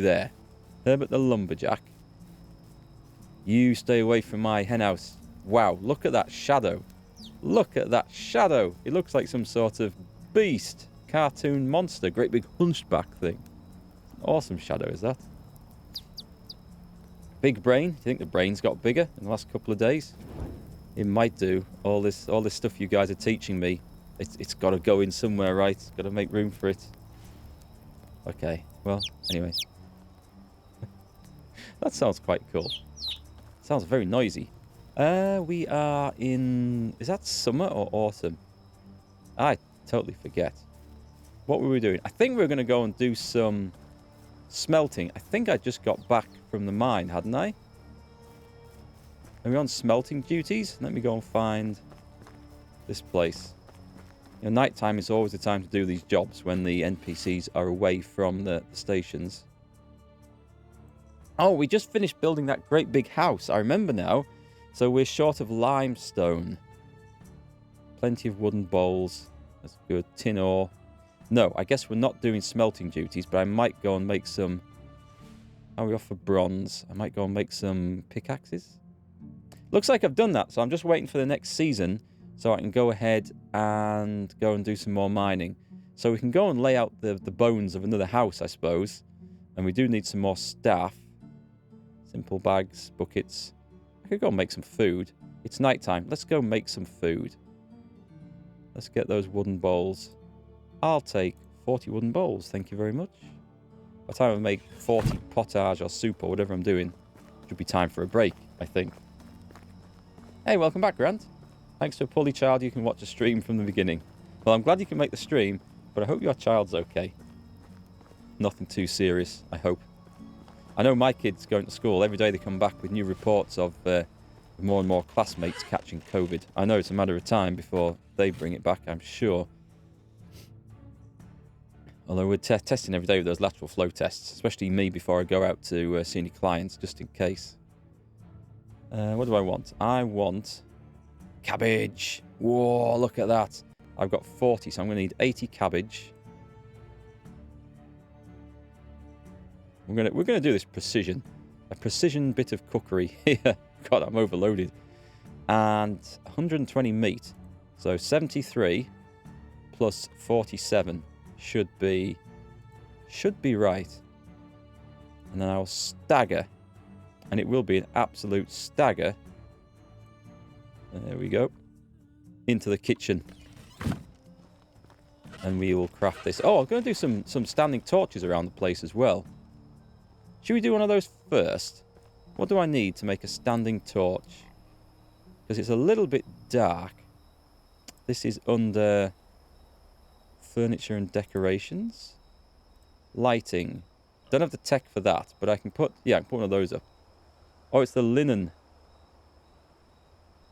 there. Herbert the Lumberjack. You stay away from my henhouse. Wow, look at that shadow. Look at that shadow. It looks like some sort of beast. Cartoon monster. Great big hunchback thing. Awesome shadow, is that? Big brain. Do you think the brain's got bigger in the last couple of days? It might do. All this stuff you guys are teaching me. It's got to go in somewhere, right? It's got to make room for it. Okay. Well, anyway. That sounds quite cool. Sounds very noisy. We are in... Is that summer or autumn? I totally forget. What were we doing? I think we were going to go and do some smelting. I think I just got back from the mine, hadn't I? Are we on smelting duties? Let me go and find this place. You know, nighttime is always the time to do these jobs when the NPCs are away from the stations. Oh, we just finished building that great big house. I remember now. So we're short of limestone. Plenty of wooden bowls. That's good. Tin ore. No, I guess we're not doing smelting duties, but I might go and make some... How are we off for bronze? I might go and make some pickaxes. Looks like I've done that, so I'm just waiting for the next season so I can go ahead and go and do some more mining. So we can go and lay out the bones of another house, I suppose. And we do need some more staff. Simple bags, buckets. I could go and make some food. It's nighttime. Let's go make some food. Let's get those wooden bowls. I'll take 40 wooden bowls. Thank you very much. By the time I make 40 potage or soup or whatever I'm doing, it should be time for a break, I think. Hey, welcome back, Grant. Thanks to a poorly child, you can watch a stream from the beginning. Well, I'm glad you can make the stream, but I hope your child's okay. Nothing too serious, I hope. I know my kids going to school. Every day they come back with new reports of more and more classmates catching COVID. I know it's a matter of time before they bring it back, I'm sure. Although we're testing every day with those lateral flow tests, especially me before I go out to see any clients, just in case. What do I want? I want cabbage. Whoa, look at that. I've got 40, so I'm going to need 80 cabbage. We're gonna do this precision. A precision bit of cookery here. God, I'm overloaded. And 120 meat. So 73 plus 47 should be right. And then I'll stagger. And it will be an absolute stagger. There we go. Into the kitchen. And we will craft this. Oh, I'm going to do some standing torches around the place as well. Should we do one of those first? What do I need to make a standing torch? Because it's a little bit dark. This is under furniture and decorations. Lighting. Don't have the tech for that, but I can put... Yeah, I can put one of those up. Oh, it's the linen.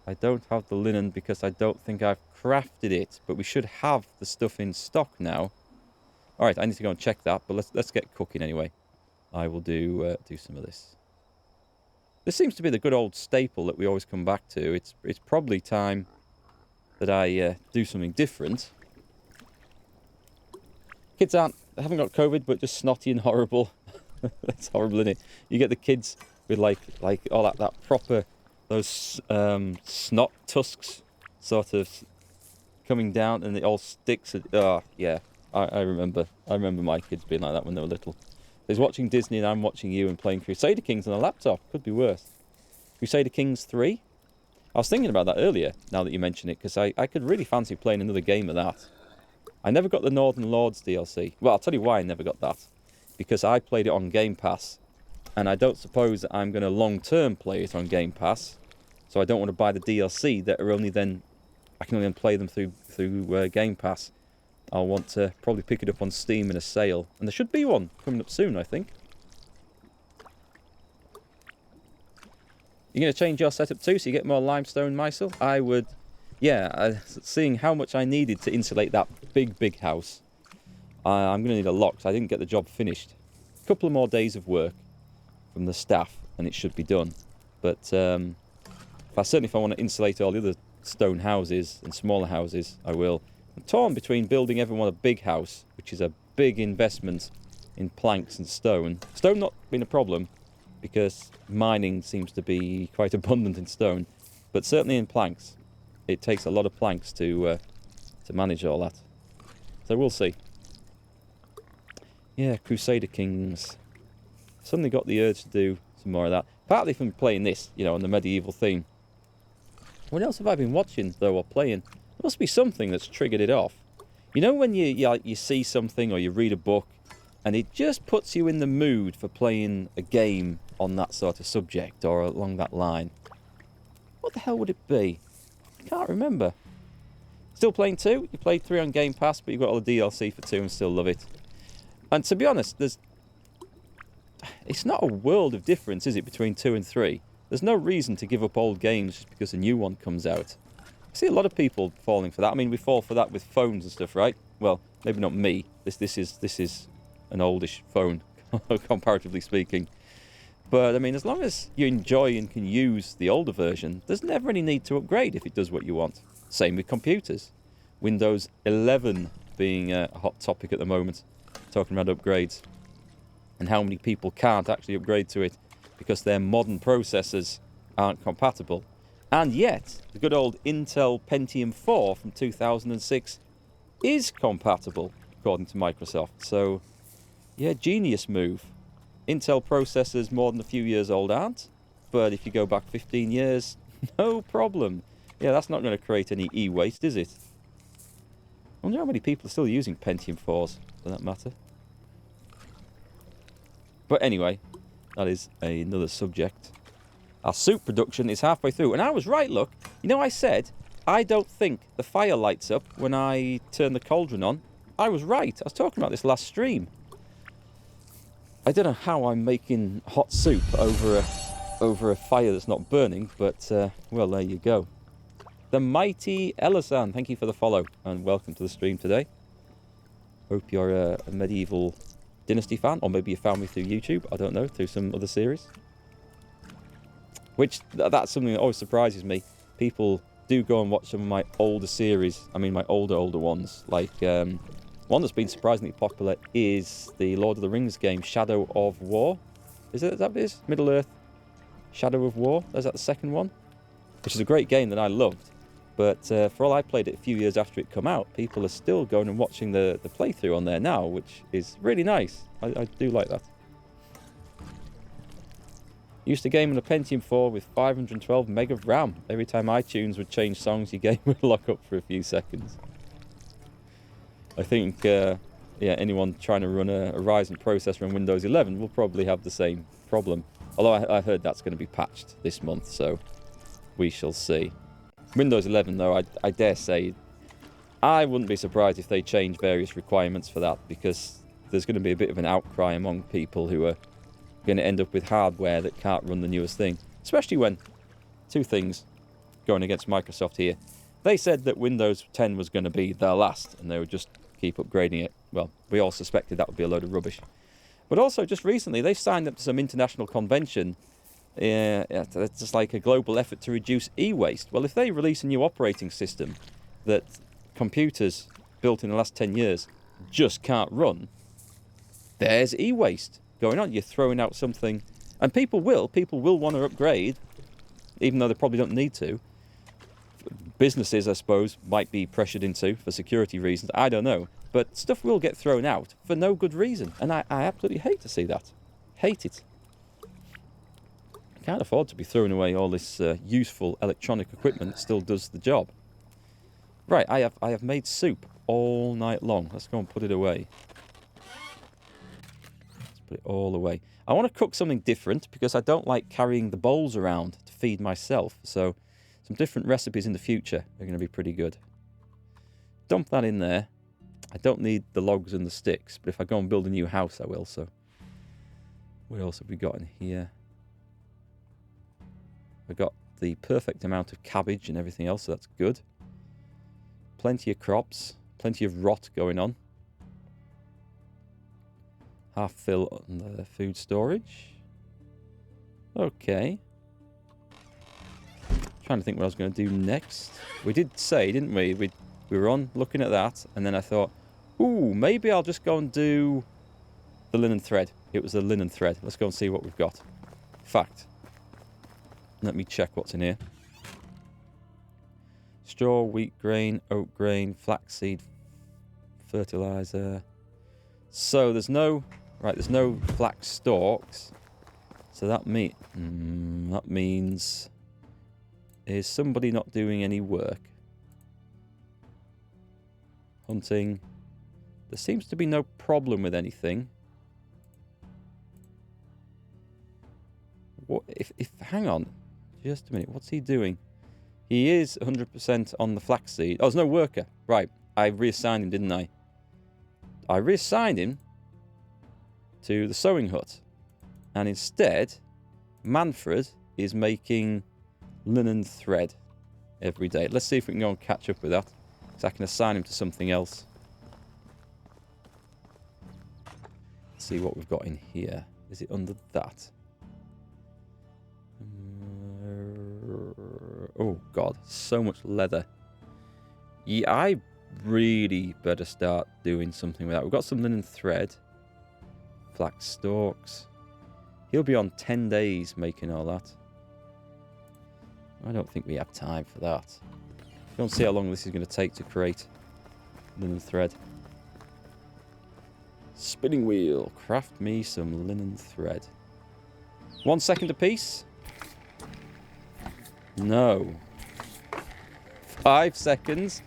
I don't have the linen because I don't think I've crafted it. But we should have the stuff in stock now. Alright, I need to go and check that, but let's get cooking anyway. I will do some of this. This seems to be the good old staple that we always come back to. It's probably time that I do something different. Kids haven't got COVID, but just snotty and horrible. That's horrible, isn't it? You get the kids with like all that proper, those snot tusks sort of coming down, and it all sticks. Oh yeah, I remember my kids being like that when they were little. He's watching Disney and I'm watching you and playing Crusader Kings on a laptop. Could be worse. Crusader Kings 3? I was thinking about that earlier, now that you mention it, because I could really fancy playing another game of that. I never got the Northern Lords DLC. Well, I'll tell you why I never got that. Because I played it on Game Pass, and I don't suppose that I'm going to long-term play it on Game Pass, so I don't want to buy the DLC that are only then... I can only play them through Game Pass. I'll want to probably pick it up on Steam in a sale. And there should be one coming up soon, I think. You're going to change your setup too, so you get more limestone, Mysel? I would... Yeah, seeing how much I needed to insulate that big house, I'm going to need a lot, because I didn't get the job finished. A couple of more days of work from the staff, and it should be done. But certainly if I want to insulate all the other stone houses and smaller houses, I will. I'm torn between building everyone a big house, which is a big investment in planks and stone. Stone not been a problem, because mining seems to be quite abundant in stone. But certainly in planks. It takes a lot of planks to manage all that. So we'll see. Yeah, Crusader Kings. Suddenly got the urge to do some more of that. Partly from playing this, you know, on the medieval theme. What else have I been watching, though, or playing? There must be something that's triggered it off. You know when you see something or you read a book and it just puts you in the mood for playing a game on that sort of subject or along that line? What the hell would it be? I can't remember. Still playing 2? You played 3 on Game Pass, but you've got all the DLC for 2 and still love it. And to be honest, it's not a world of difference, is it, between 2 and 3? There's no reason to give up old games just because a new one comes out. I see a lot of people falling for that. I mean, we fall for that with phones and stuff, right? Well, maybe not me. This is an oldish phone, comparatively speaking. But, I mean, as long as you enjoy and can use the older version, there's never any need to upgrade if it does what you want. Same with computers. Windows 11 being a hot topic at the moment, talking about upgrades. And how many people can't actually upgrade to it because their modern processors aren't compatible. And yet, the good old Intel Pentium 4 from 2006 is compatible, according to Microsoft. So, yeah, genius move. Intel processors more than a few years old aren't, but if you go back 15 years, no problem. Yeah, that's not going to create any e-waste, is it? I wonder how many people are still using Pentium 4s, for that matter. But anyway, that is another subject. Our soup production is halfway through. And I was right, look. You know, I said, I don't think the fire lights up when I turn the cauldron on. I was right. I was talking about this last stream. I don't know how I'm making hot soup over a fire that's not burning, but, well, there you go. The mighty Elasan, thank you for the follow, and welcome to the stream today. Hope you're a medieval Dynasty fan, or maybe you found me through YouTube, I don't know, through some other series. Which, that's something that always surprises me. People do go and watch some of my older series, I mean my older ones, like, one that's been surprisingly popular is the Lord of the Rings game, Shadow of War. Is that what it is? Middle-earth, Shadow of War, is that the second one? Which is a great game that I loved. But for all I played it a few years after it come out, people are still going and watching the playthrough on there now, which is really nice. I do like that. Used to game on a Pentium 4 with 512 meg of RAM. Every time iTunes would change songs, your game would lock up for a few seconds. I think, yeah, anyone trying to run a Ryzen processor on Windows 11 will probably have the same problem. Although I heard that's going to be patched this month, so we shall see. Windows 11, though, I dare say, I wouldn't be surprised if they change various requirements for that, because there's going to be a bit of an outcry among people who are going to end up with hardware that can't run the newest thing. Especially when, two things going against Microsoft here. They said that Windows 10 was going to be their last, and they would just keep upgrading it. Well, we all suspected that would be a load of rubbish. But also, just recently, they signed up to some international convention. It's just like a global effort to reduce e-waste. Well, if they release a new operating system that computers built in the last 10 years just can't run, there's e-waste going on. You're throwing out something, and people will want to upgrade, even though they probably don't need to. Businesses, I suppose, might be pressured into for security reasons. I don't know. But stuff will get thrown out for no good reason. And I absolutely hate to see that. Hate it. I can't afford to be throwing away all this useful electronic equipment that still does the job. Right, I have made soup all night long. Let's go and put it away. Let's put it all away. I want to cook something different because I don't like carrying the bowls around to feed myself. So some different recipes in the future are going to be pretty good. Dump that in there. I don't need the logs and the sticks, but if I go and build a new house, I will. So what else have we got in here? I've got the perfect amount of cabbage and everything else, so that's good. Plenty of crops, plenty of rot going on. Half fill on the food storage. Okay. Trying to think what I was going to do next. We did say, didn't we? We were on looking at that, and then I thought, ooh, maybe I'll just go and do The linen thread. It was the linen thread. Let's go and see what we've got. Fact. Let me check what's in here. Straw, wheat grain, oat grain, flaxseed, fertilizer. So there's no... Right, there's no flax stalks. So that means... Is somebody not doing any work? Hunting. There seems to be no problem with anything. What if hang on. Just a minute. What's he doing? He is 100% on the flaxseed. Oh, there's no worker. Right. I reassigned him, didn't I? I reassigned him to the sewing hut. And instead, Manfred is making linen thread every day. Let's see if we can go and catch up with that. Because I can assign him to something else. Let's see what we've got in here. Is it under that? Oh, God. So much leather. Yeah, I really better start doing something with that. We've got some linen thread. Flax stalks. He'll be on 10 days making all that. I don't think we have time for that. Don't see how long this is going to take to create linen thread. Spinning wheel. Craft me some linen thread. 1 second apiece. No. 5 seconds.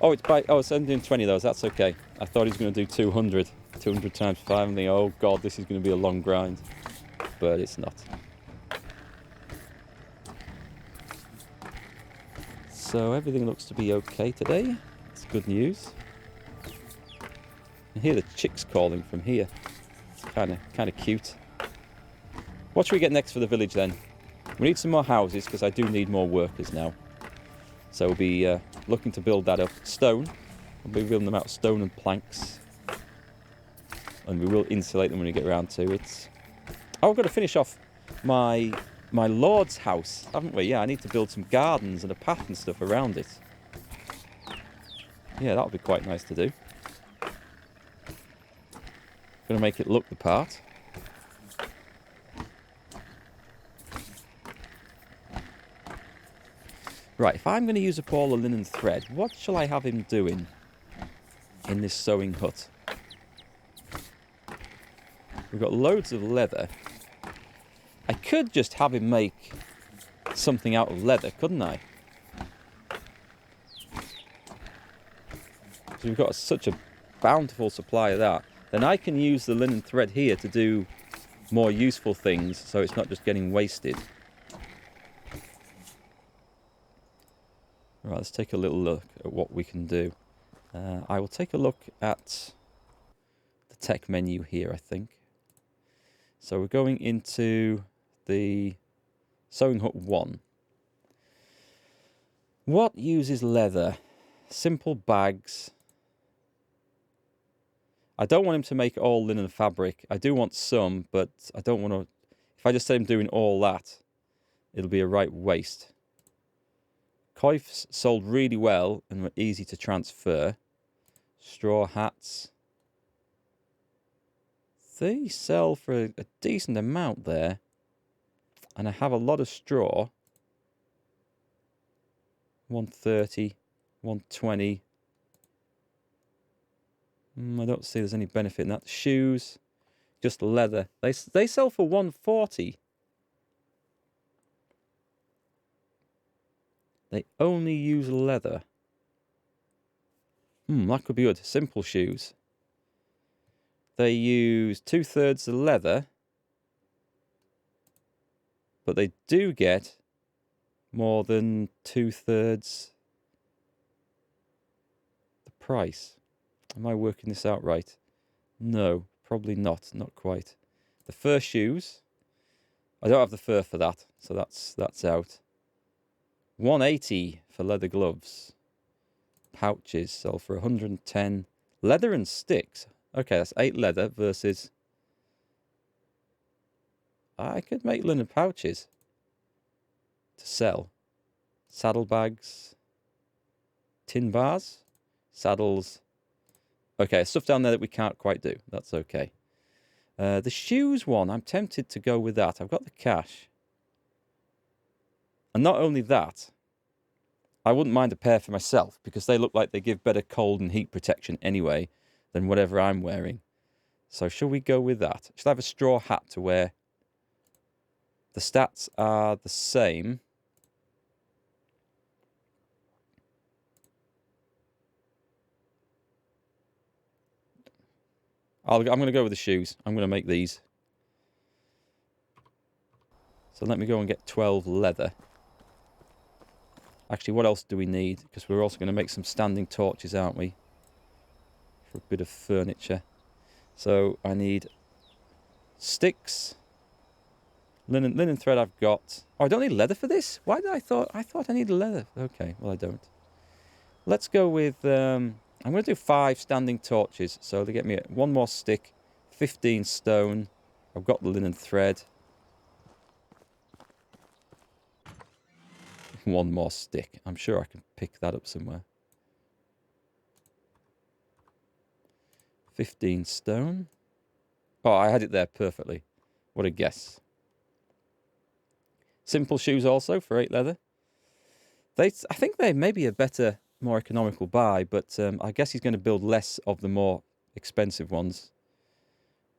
Oh, it's only doing 20 though. That's okay. I thought he was going to do 200. 200 times 5. I'm thinking, oh God, this is going to be a long grind. But it's not. So everything looks to be okay today. It's good news. I hear the chicks calling from here. It's kind of cute. What should we get next for the village then? We need some more houses because I do need more workers now. So we'll be looking to build that up. Stone. We'll be building them out of stone and planks. And we will insulate them when we get around to it. Oh, I've got to finish off my lord's house, haven't we? Yeah, I need to build some gardens and a path and stuff around it. Yeah, that would be quite nice to do. Gonna make it look the part. Right, if I'm going to use up all the linen thread, what shall I have him doing in this sewing hut? We've got loads of leather. I could just have him make something out of leather, couldn't I? So we've got such a bountiful supply of that. Then I can use the linen thread here to do more useful things, so it's not just getting wasted. Right, let's take a little look at what we can do. I will take a look at the tech menu here, I think. So we're going into the Sewing Hut 1. What uses leather? Simple bags. I don't want him to make all linen fabric. I do want some, but I don't want to... If I just say I'm doing all that, it'll be a right waste. Coifs sold really well and were easy to transfer. Straw hats. They sell for a decent amount there. And I have a lot of straw. 130, 120. I don't see there's any benefit in that. Shoes, just leather. They sell for 140. They only use leather. That could be good. Simple shoes. They use 2/3 the leather. But they do get more than 2/3 the price. Am I working this out right? No, probably not. Not quite. The fur shoes. I don't have the fur for that, so that's out. 180 for leather gloves. Pouches sell for 110. Leather and sticks. Okay, that's 8 leather versus... I could make linen pouches to sell. Saddlebags. Tin bars. Saddles. Okay, stuff down there that we can't quite do. That's okay. The shoes one, I'm tempted to go with that. I've got the cash. And not only that, I wouldn't mind a pair for myself because they look like they give better cold and heat protection anyway than whatever I'm wearing. So shall we go with that? Shall I have a straw hat to wear? The stats are the same. I'm going to go with the shoes. I'm going to make these. So let me go and get 12 leather. Actually, what else do we need? Because we're also going to make some standing torches, aren't we? For a bit of furniture. So I need sticks. Linen thread I've got. Oh, I don't need leather for this? Why did I thought I needed leather? Okay, well I don't. Let's go with... I'm going to do 5 standing torches. So they get me 1 more stick, 15 stone. I've got the linen thread. 1 more stick. I'm sure I can pick that up somewhere. 15 stone. Oh, I had it there perfectly. What a guess. Simple shoes also for 8 leather. I think they may be a better, more economical buy, but I guess he's going to build less of the more expensive ones.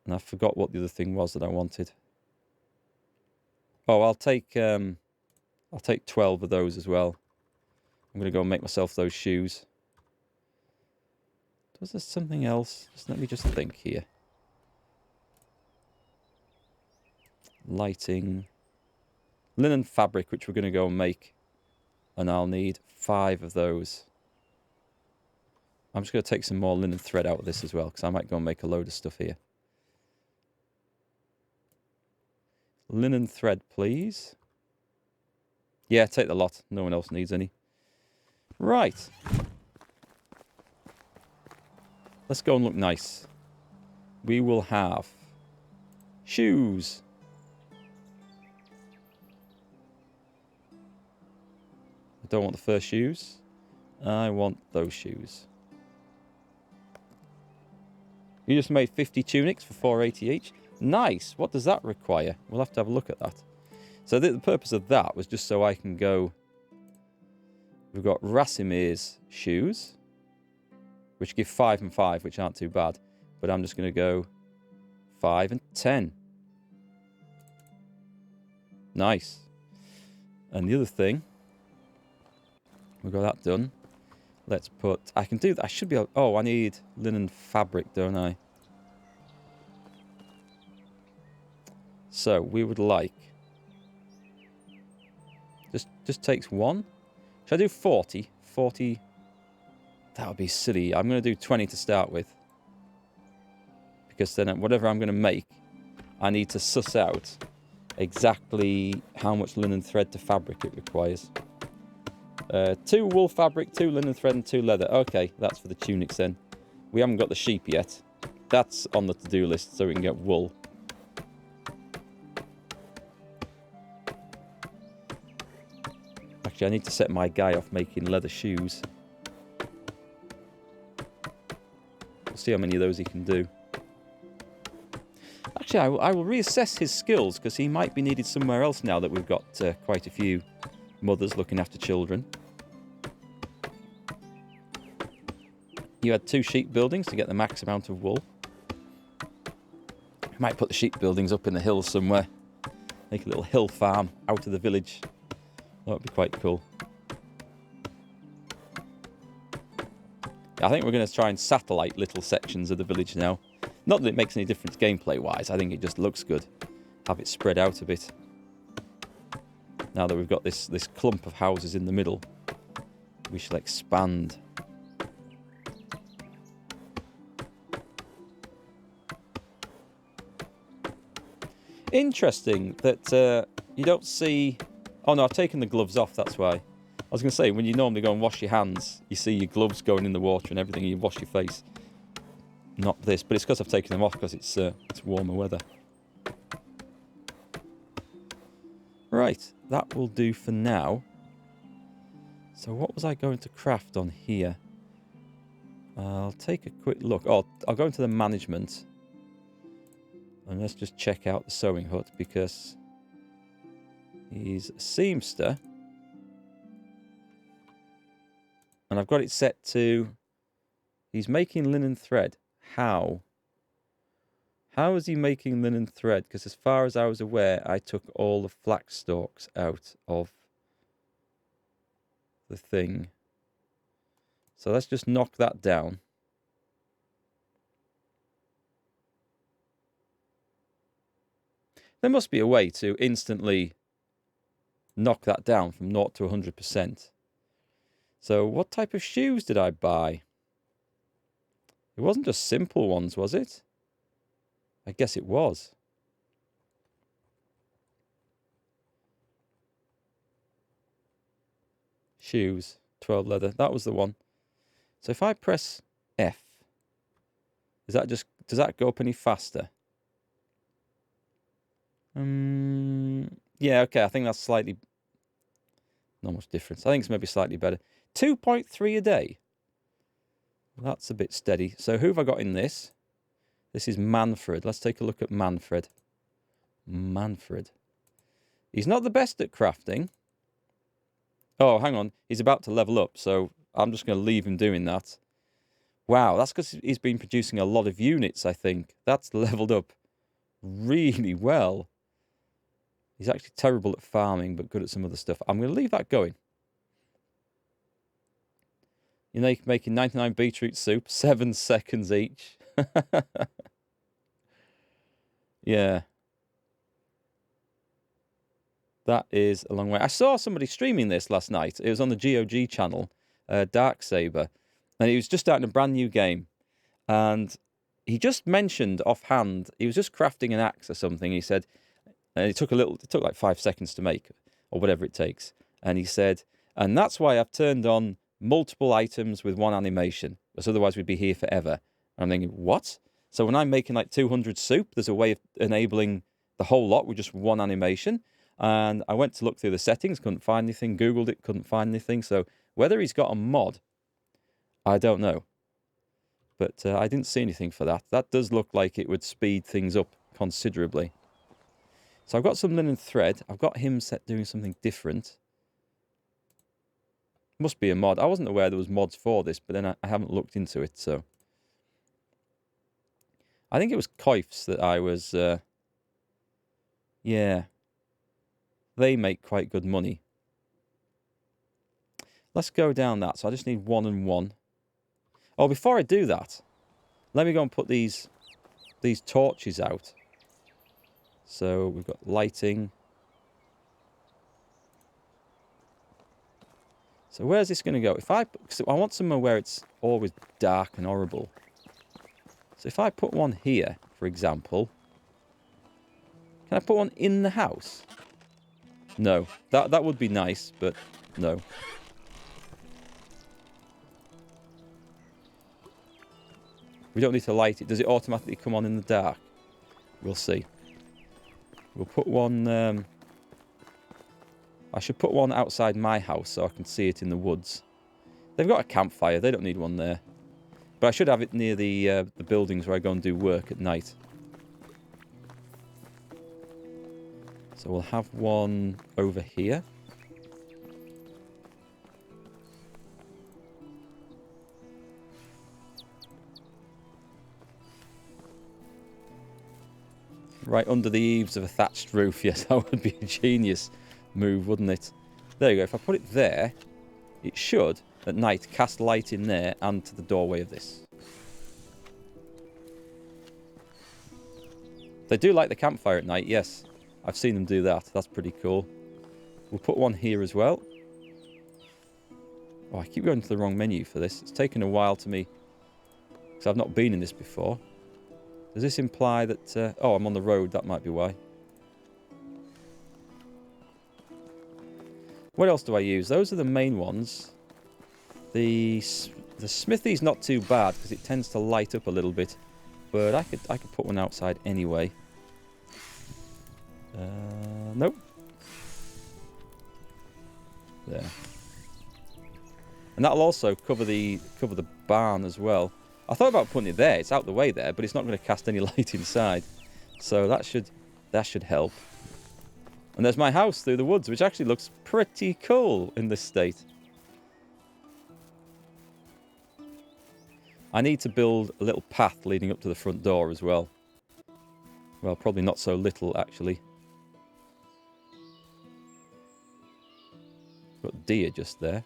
And I forgot what the other thing was that I wanted. Oh, I'll take 12 of those as well. I'm going to go and make myself those shoes. Was there something else? Let me just think here. Lighting. Linen fabric, which we're going to go and make. And I'll need 5 of those. I'm just going to take some more linen thread out of this as well, because I might go and make a load of stuff here. Linen thread, please. Yeah, take the lot. No one else needs any. Right. Let's go and look nice. We will have shoes. I don't want the first shoes. I want those shoes. You just made 50 tunics for 480 each. Nice. What does that require? We'll have to have a look at that. So the purpose of that was just so I can go... We've got Rasimir's shoes, which give 5 and 5, which aren't too bad. But I'm just going to go 5 and 10. Nice. And the other thing... We've got that done. Let's put... I can do that. I should be able... Oh, I need linen fabric, don't I? So, we would like... Just takes 1. Should I do 40? 40... That would be silly. I'm going to do 20 to start with. Because then whatever I'm going to make, I need to suss out exactly how much linen thread to fabric it requires. 2 wool fabric, 2 linen thread, and 2 leather. Okay, that's for the tunics then. We haven't got the sheep yet. That's on the to-do list, so we can get wool. Actually, I need to set my guy off making leather shoes. We'll see how many of those he can do. Actually, I will reassess his skills, because he might be needed somewhere else now that we've got quite a few mothers looking after children. You had 2 sheep buildings to get the max amount of wool. Might put the sheep buildings up in the hills somewhere. Make a little hill farm out of the village. That would be quite cool. I think we're going to try and satellite little sections of the village now. Not that it makes any difference gameplay-wise. I think it just looks good. Have it spread out a bit. Now that we've got this clump of houses in the middle, we shall expand. Interesting that you don't see... Oh no, I've taken the gloves off, that's why. I was going to say, when you normally go and wash your hands, you see your gloves going in the water and everything, and you wash your face. Not this, but it's because I've taken them off because it's warmer weather. Right, that will do for now. So what was I going to craft on here? I'll take a quick look. Oh, I'll go into the management. And let's just check out the sewing hut because he's a seamster. And I've got it set to... He's making linen thread. How? How is he making linen thread? Because as far as I was aware, I took all the flax stalks out of the thing. So let's just knock that down. There must be a way to instantly knock that down from 0 to 100%. So what type of shoes did I buy? It wasn't just simple ones, was it? I guess it was. Shoes, 12 leather. That was the one. So if I press F, is that just, does that go up any faster? Yeah, okay. I think that's slightly, not much difference. I think it's maybe slightly better. 2.3 a day. That's a bit steady. So who have I got in this? This is Manfred. Let's take a look at Manfred. Manfred. He's not the best at crafting. Oh, hang on. He's about to level up, so I'm just going to leave him doing that. Wow, that's because he's been producing a lot of units, I think. That's leveled up really well. He's actually terrible at farming, but good at some other stuff. I'm going to leave that going. You know, making 99 beetroot soup, 7 seconds each. Yeah. That is a long way. I saw somebody streaming this last night. It was on the GOG channel, Darksaber. And he was just starting a brand new game. And he just mentioned offhand, he was just crafting an axe or something. He said, and it took like 5 seconds to make, or whatever it takes. And he said, and that's why I've turned on multiple items with one animation, because otherwise we'd be here forever. And I'm thinking, what? So when I'm making like 200 soup, there's a way of enabling the whole lot with just one animation. And I went to look through the settings, couldn't find anything, Googled it, couldn't find anything. So whether he's got a mod, I don't know. But I didn't see anything for that. That does look like it would speed things up considerably. So I've got some linen thread. I've got him set doing something different. Must be a mod. I wasn't aware there was mods for this, but then I haven't looked into it, so. I think it was Coifs that I was... yeah. They make quite good money. Let's go down that. So I just need 1 and 1. Oh, before I do that, let me go and put these torches out. So we've got lighting. So where's this going to go? If I want somewhere where it's always dark and horrible. So if I put one here, for example, can I put one in the house? No, that would be nice, but no. We don't need to light it. Does it automatically come on in the dark? We'll see. We'll put one... I should put one outside my house so I can see it in the woods. They've got a campfire. They don't need one there. But I should have it near the buildings where I go and do work at night. So we'll have one over here. Right under the eaves of a thatched roof. Yes, that would be a genius move, wouldn't it? There you go. If I put it there, it should, at night, cast light in there and to the doorway of this. They do like the campfire at night, yes. I've seen them do that. That's pretty cool. We'll put one here as well. Oh, I keep going to the wrong menu for this. It's taken a while to me, because I've not been in this before. Does this imply that... oh, I'm on the road. That might be why. What else do I use? Those are the main ones. The smithy's not too bad, because it tends to light up a little bit. But I could put one outside anyway. Nope. There. And that'll also cover the barn as well. I thought about putting it there. It's out the way there, but it's not going to cast any light inside. So that should help. And there's my house through the woods, which actually looks pretty cool in this state. I need to build a little path leading up to the front door as well. Well, probably not so little, actually. Got deer just there.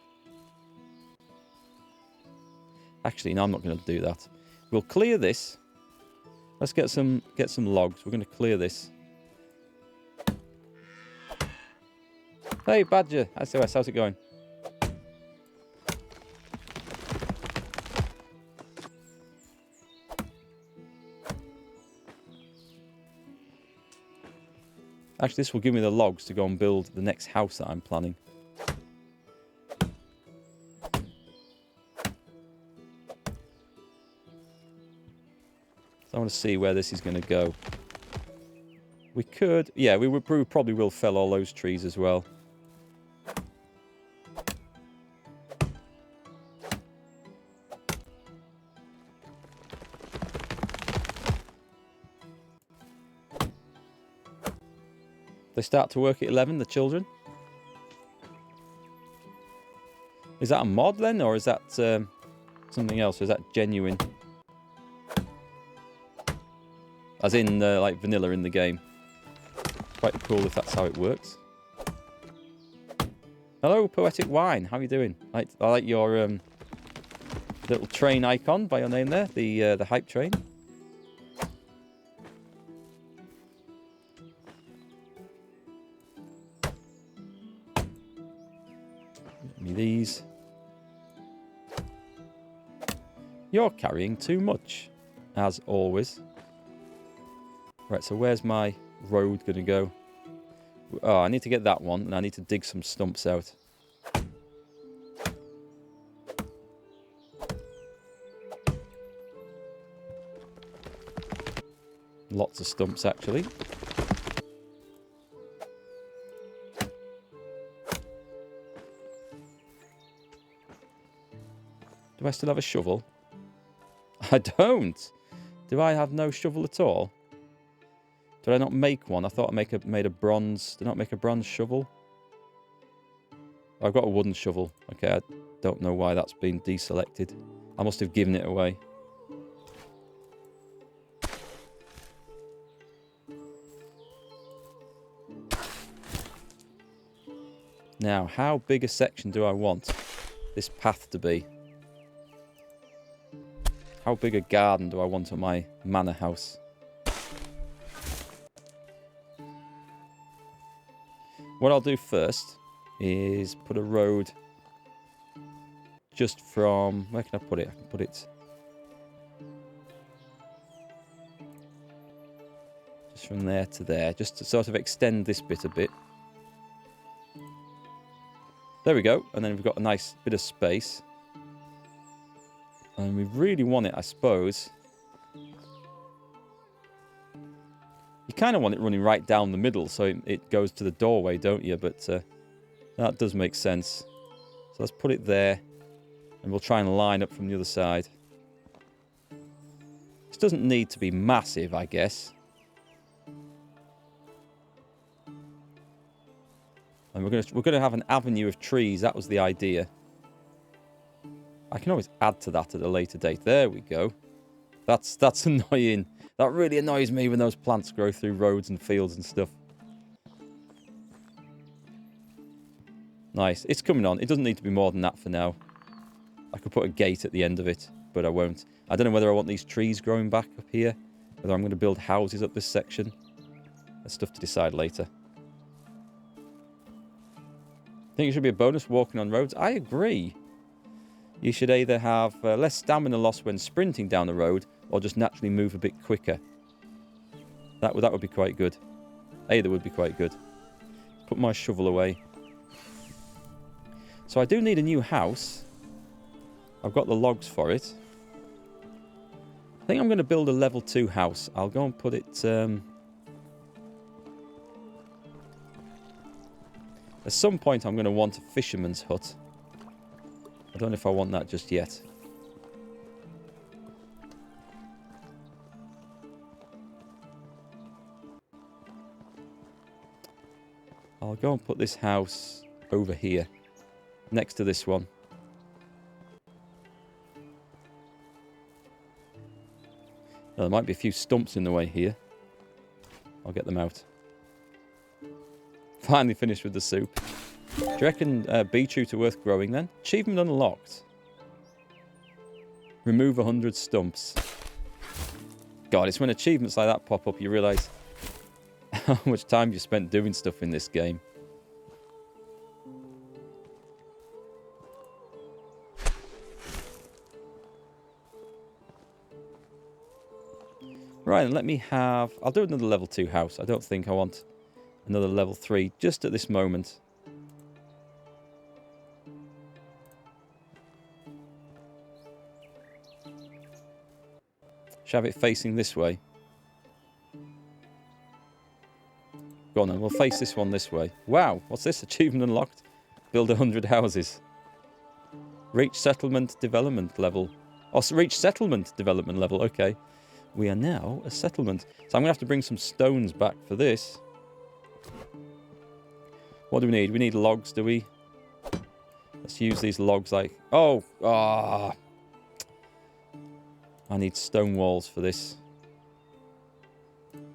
Actually, no, I'm not going to do that. We'll clear this. Let's get some logs. We're going to clear this. Hey, Badger. SOS, how's it going? Actually, this will give me the logs to go and build the next house that I'm planning. So I want to see where this is going to go. We could... Yeah, we probably will fell all those trees as well. They start to work at 11, the children. Is that a mod then, or is that something else? Or is that genuine? As in, like, vanilla in the game. Quite cool if that's how it works. Hello, Poetic Wine. How are you doing? I like your little train icon by your name there. The hype train. Give me these. You're carrying too much, as always. Right, so where's my road going to go? Oh, I need to get that one, and I need to dig some stumps out. Lots of stumps, actually. Do I still have a shovel? I don't! Do I have no shovel at all? Did I not make one? I thought I made a bronze... Did I not make a bronze shovel? I've got a wooden shovel. Okay, I don't know why that's been deselected. I must have given it away. Now, how big a section do I want this path to be? How big a garden do I want at my manor house? What I'll do first is put a road just from... Where can I put it? I can put it... just from there to there. Just to sort of extend this bit a bit. There we go. And then we've got a nice bit of space. And we really want it, I suppose. You kind of want it running right down the middle, so it goes to the doorway, don't you? But that does make sense. So let's put it there, and we'll try and line up from the other side. This doesn't need to be massive, I guess. And we're gonna have an avenue of trees. That was the idea. I can always add to that at a later date. There we go. That's annoying. That really annoys me when those plants grow through roads and fields and stuff. Nice. It's coming on. It doesn't need to be more than that for now. I could put a gate at the end of it, but I won't. I don't know whether I want these trees growing back up here, whether I'm going to build houses up this section. That's stuff to decide later. Think it should be a bonus walking on roads? I agree. You should either have less stamina loss when sprinting down the road, or just naturally move a bit quicker. That would be quite good. Either would be quite good. Put my shovel away. So I do need a new house. I've got the logs for it. I think I'm going to build a level 2 house. I'll go and put it... At some point I'm going to want a fisherman's hut. I don't know if I want that just yet. I'll go and put this house over here, next to this one. Now, there might be a few stumps in the way here. I'll get them out. Finally finished with the soup. Do you reckon beetroot are worth growing then? Achievement unlocked. Remove 100 stumps. God, it's when achievements like that pop up you realise how much time you spent doing stuff in this game. Right, and let me have... I'll do another level 2 house. I don't think I want another level 3 just at this moment. Shall I have it facing this way? Go on then, we'll face this one this way. Wow, what's this? Achievement unlocked. Build 100 houses. Reach settlement development level. Oh, so reach settlement development level, okay. We are now a settlement. So I'm going to have to bring some stones back for this. What do we need? We need logs, do we? Let's use these logs like... Oh! Ah! I need stone walls for this.